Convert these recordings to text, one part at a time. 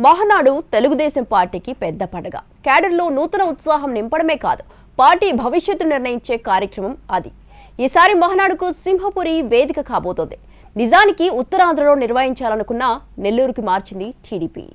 మహానాడు తెలుగుదేశం పార్టీకి పెద్ద పండుగ. క్యాడర్లో నూతన ఉత్సాహం నింపడమే కాదు, పార్టీ భవిష్యత్తు నిర్ణయించే కార్యక్రమం అది. ఈసారి మహానాడుకు సింహపురి వేదిక కాబోతోంది. నిజానికి ఉత్తరాంధ్రలో నిర్వహించాలనుకున్న నెల్లూరుకి మార్చింది టీడీపీ.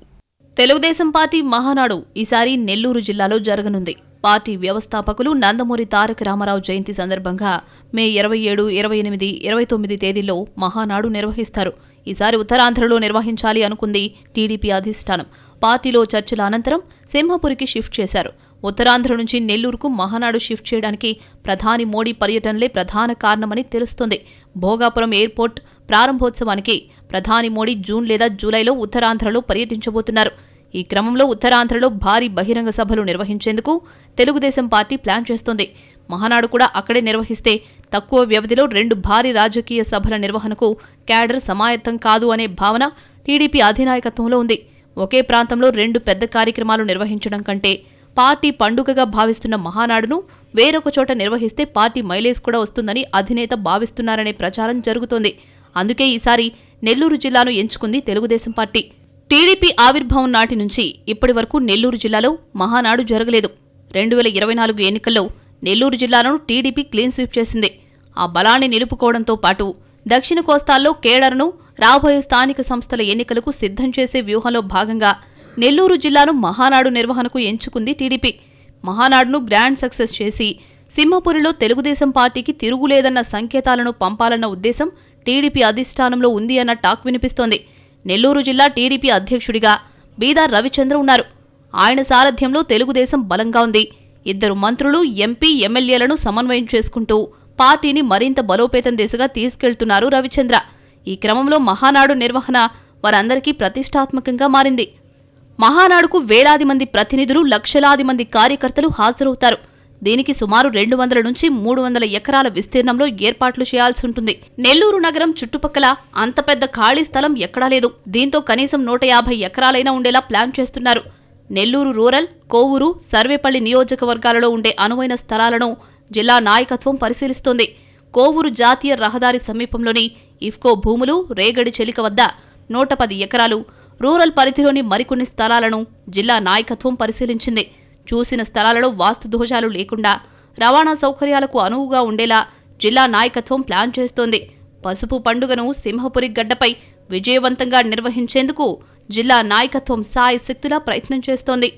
తెలుగుదేశం పార్టీ మహానాడు ఈసారి నెల్లూరు జిల్లాలో జరగనుంది. పార్టీ వ్యవస్థాపకులు నందమూరి తారక రామారావు జయంతి సందర్భంగా మే 27, 28, 29 తేదీల్లో మహానాడు నిర్వహిస్తారు. ఈసారి ఉత్తరాంధ్రలో నిర్వహించాలి అనుకుంది టీడీపీ అధిష్టానం. పార్టీలో చర్చల అనంతరం సింహపురికి షిఫ్ట్ చేశారు. ఉత్తరాంధ్ర నుంచి నెల్లూరుకు మహానాడు షిఫ్ట్ చేయడానికి ప్రధాని మోడీ పర్యటనలే ప్రధాన కారణమని తెలుస్తోంది. భోగాపురం ఎయిర్పోర్ట్ ప్రారంభోత్సవానికి ప్రధాని మోడీ జూన్ లేదా జూలైలో ఉత్తరాంధ్రలో పర్యటించబోతున్నారు. ఈ క్రమంలో ఉత్తరాంధ్రలో భారీ బహిరంగ సభలు నిర్వహించేందుకు తెలుగుదేశం పార్టీ ప్లాన్ చేస్తోంది. మహానాడు కూడా అక్కడే నిర్వహిస్తే తక్కువ వ్యవధిలో 2 భారీ రాజకీయ సభల నిర్వహణకు క్యాడర్ సమాయత్తం కాదు అనే భావన టీడీపీ అధినాయకత్వంలో ఉంది. ఒకే ప్రాంతంలో 2 పెద్ద కార్యక్రమాలు నిర్వహించడం కంటే పార్టీ పండుగగా భావిస్తున్న మహానాడును వేరొక చోట నిర్వహిస్తే పార్టీ మైలేజ్ కూడా వస్తుందని అధినేత భావిస్తున్నారనే ప్రచారం జరుగుతోంది. అందుకే ఈసారి నెల్లూరు జిల్లాను ఎంచుకుంది తెలుగుదేశం పార్టీ. టీడీపీ ఆవిర్భావం నాటి నుంచి ఇప్పటి వరకు నెల్లూరు జిల్లాలో మహానాడు జరగలేదు. 2024 ఎన్నికల్లో నెల్లూరు జిల్లాను టీడీపీ క్లీన్ స్వీప్ చేసింది. ఆ బలాన్ని నిలుపుకోవడంతో పాటు దక్షిణ కోస్తాల్లో కేడర్ను రాబోయే స్థానిక సంస్థల ఎన్నికలకు సిద్ధం చేసే వ్యూహంలో భాగంగా నెల్లూరు జిల్లాను మహానాడు నిర్వహణకు ఎంచుకుంది టీడీపీ. మహానాడును గ్రాండ్ సక్సెస్ చేసి సింహపురిలో తెలుగుదేశం పార్టీకి తిరుగులేదన్న సంకేతాలను పంపాలన్న ఉద్దేశం టీడీపీ అధిష్టానంలో ఉంది అన్న టాక్ వినిపిస్తోంది. నెల్లూరు జిల్లా టీడీపీ అధ్యక్షుడిగా బీదార్ రవిచంద్ర ఉన్నారు. ఆయన సారథ్యంలో తెలుగుదేశం బలంగా ఉంది. 2 మంత్రులు, ఎంపీ, ఎమ్మెల్యేలను సమన్వయం చేసుకుంటూ పార్టీని మరింత బలోపేతం దిశగా తీసుకెళ్తున్నారు రవిచంద్ర. ఈ క్రమంలో మహానాడు నిర్వహణ వారందరికీ ప్రతిష్టాత్మకంగా మారింది. మహానాడుకు వేలాది మంది ప్రతినిధులు, లక్షలాది మంది కార్యకర్తలు హాజరవుతారు. దీనికి సుమారు 200 నుంచి 300 ఎకరాల విస్తీర్ణంలో ఏర్పాట్లు చేయాల్సి ఉంటుంది. నెల్లూరు నగరం చుట్టుపక్కల అంత పెద్ద ఖాళీ స్థలం ఎక్కడా లేదు. దీంతో కనీసం 150 ఎకరాలైనా ఉండేలా ప్లాన్ చేస్తున్నారు. నెల్లూరు రూరల్, కోవూరు, సర్వేపల్లి నియోజకవర్గాలలో ఉండే అనువైన స్థలాలను జిల్లా నాయకత్వం పరిశీలిస్తోంది. కోవూరు జాతీయ రహదారి సమీపంలోని ఇఫ్కో భూములు, రేగడి చెలిక వద్ద 110 ఎకరాలు, రూరల్ పరిధిలోని మరికొన్ని స్థలాలను జిల్లా నాయకత్వం పరిశీలించింది. చూసిన స్థలాలలో వాస్తు దోషాలు లేకుండా రవాణా సౌకర్యాలకు అనువుగా ఉండేలా జిల్లా నాయకత్వం ప్లాన్ చేస్తోంది. పసుపు పండుగను సింహపురి గడ్డపై విజయవంతంగా నిర్వహించేందుకు జిల్లా నాయకత్వం సాయశక్తులా ప్రయత్నం చేస్తోంది.